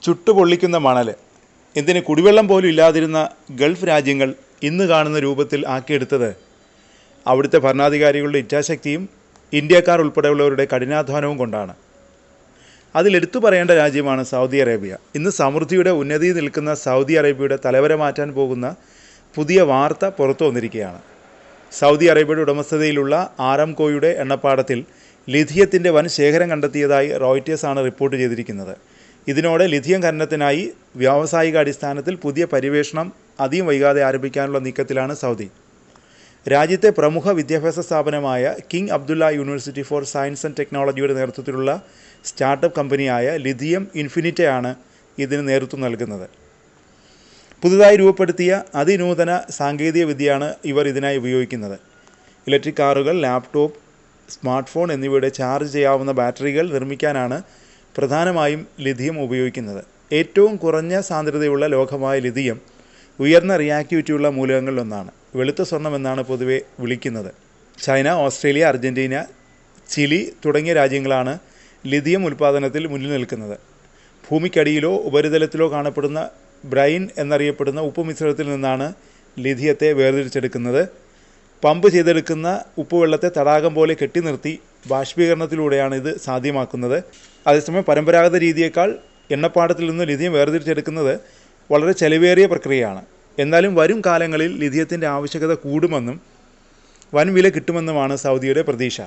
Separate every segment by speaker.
Speaker 1: ചുട്ടുപൊള്ളിക്കുന്ന മണൽ. എന്തിന് കുടിവെള്ളം പോലും ഇല്ലാതിരുന്ന ഗൾഫ് രാജ്യങ്ങൾ ഇന്ന് കാണുന്ന രൂപത്തിൽ ആക്കിയെടുത്തത് അവിടുത്തെ ഭരണാധികാരികളുടെ ഇച്ഛാശക്തിയും ഇന്ത്യക്കാർ ഉൾപ്പെടെയുള്ളവരുടെ കഠിനാധ്വാനവും കൊണ്ടാണ്. അതിലെടുത്തു പറയേണ്ട രാജ്യമാണ് സൗദി അറേബ്യ. ഇന്ന് സമൃദ്ധിയുടെ ഉന്നതിയിൽ നിൽക്കുന്ന സൗദി അറേബ്യയുടെ തലവര മാറ്റാൻ പോകുന്ന പുതിയ വാർത്ത പുറത്തു വന്നിരിക്കുകയാണ്. സൗദി അറേബ്യയുടെ ഉടമസ്ഥതയിലുള്ള ആരാംകോയുടെ എണ്ണപ്പാടത്തിൽ ലിഥിയത്തിൻ്റെ വൻ ശേഖരം കണ്ടെത്തിയതായി റോയിറ്റേഴ്സാണ് റിപ്പോർട്ട് ചെയ്തിരിക്കുന്നത്. ഇതിനോടെ ലിഥിയം ഖനനത്തിനായി വ്യാവസായിക അടിസ്ഥാനത്തിൽ പുതിയ പര്യവേഷണം അധികം വൈകാതെ ആരംഭിക്കാനുള്ള നീക്കത്തിലാണ് സൗദി. രാജ്യത്തെ പ്രമുഖ വിദ്യാഭ്യാസ സ്ഥാപനമായ king Abdullah university for science and ടെക്നോളജിയുടെ നേതൃത്വത്തിലുള്ള സ്റ്റാർട്ടപ്പ് കമ്പനിയായ ലിഥിയം ഇൻഫിനിറ്റയാണ് ഇതിന് നേതൃത്വം നൽകുന്നത്. പുതുതായി രൂപപ്പെടുത്തിയ അതിനൂതന സാങ്കേതിക വിദ്യയാണ് ഇവർ ഇതിനായി ഉപയോഗിക്കുന്നത്. ഇലക്ട്രിക് കാറുകൾ, ലാപ്ടോപ്പ്, സ്മാർട്ട് ഫോൺ എന്നിവയുടെ ചാർജ് ചെയ്യാവുന്ന ബാറ്ററികൾ നിർമ്മിക്കാനാണ് പ്രധാനമായും ലിഥിയം ഉപയോഗിക്കുന്നത്. ഏറ്റവും കുറഞ്ഞ സാന്ദ്രതയുള്ള ലോഹമായ ലിഥിയം ഉയർന്ന റിയാക്ടിവിറ്റിയുള്ള മൂലകങ്ങളിലൊന്നാണ്. വെളുത്ത സ്വർണം എന്നാണ് പൊതുവെ വിളിക്കുന്നത്. ചൈന, ഓസ്ട്രേലിയ, അർജൻറ്റീന, ചിലി തുടങ്ങിയ രാജ്യങ്ങളാണ് ലിഥിയം ഉൽപ്പാദനത്തിൽ മുന്നിൽ നിൽക്കുന്നത്. ഭൂമിക്കടിയിലോ ഉപരിതലത്തിലോ കാണപ്പെടുന്ന ബ്രൈൻ എന്നറിയപ്പെടുന്ന ഉപ്പ് മിശ്രിതത്തിൽ നിന്നാണ് ലിഥിയത്തെ വേർതിരിച്ചെടുക്കുന്നത്. പമ്പ് ചെയ്തെടുക്കുന്ന ഉപ്പുവെള്ളത്തെ തടാകം പോലെ കെട്ടി നിർത്തി ബാഷ്പീകരണത്തിലൂടെയാണ് ഇത് സാധ്യമാക്കുന്നത്. അതേസമയം പരമ്പരാഗത രീതിയേക്കാൾ എണ്ണപ്പാടത്തിൽ നിന്ന് ലിഥിയം വേർതിരിച്ചെടുക്കുന്നത് വളരെ ചെലവേറിയ പ്രക്രിയയാണ്. എന്നാലും വരും കാലങ്ങളിൽ ലിഥിയത്തിൻ്റെ ആവശ്യകത കൂടുമെന്നും വൻ വില കിട്ടുമെന്നുമാണ് സൗദിയുടെ പ്രതീക്ഷ.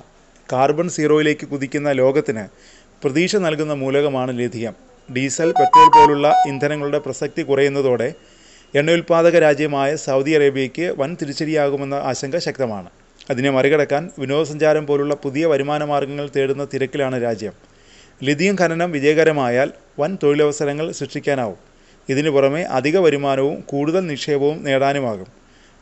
Speaker 1: കാർബൺ സീറോയിലേക്ക് കുതിക്കുന്ന ലോകത്തിന് പ്രതീക്ഷ നൽകുന്ന മൂലകമാണ് ലിഥിയം. ഡീസൽ, പെട്രോൾ പോലുള്ള ഇന്ധനങ്ങളുടെ പ്രസക്തി കുറയുന്നതോടെ എണ്ണയുൽപ്പാദക രാജ്യമായ സൗദി അറേബ്യയ്ക്ക് വൻ തിരിച്ചടിയാകുമെന്ന ആശങ്ക ശക്തമാണ്. അതിനെ മറികടക്കാൻ വിനോദസഞ്ചാരം പോലുള്ള പുതിയ വരുമാന മാർഗങ്ങൾ തേടുന്ന തിരക്കിലാണ് രാജ്യം. ലിഥിയം ഖനനം വിജയകരമായാൽ വൻ തൊഴിലവസരങ്ങൾ സൃഷ്ടിക്കാനാവും. ഇതിനു പുറമെ അധിക വരുമാനവും കൂടുതൽ നിക്ഷേപവും നേടാനുമാകും.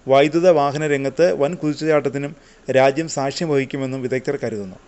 Speaker 1: വൈദ്യുത വാഹന രംഗത്ത് വൻ കുതിച്ചുചാട്ടത്തിനും രാജ്യം സാക്ഷ്യം വഹിക്കുമെന്നും വിദഗ്ധർ കരുതുന്നു.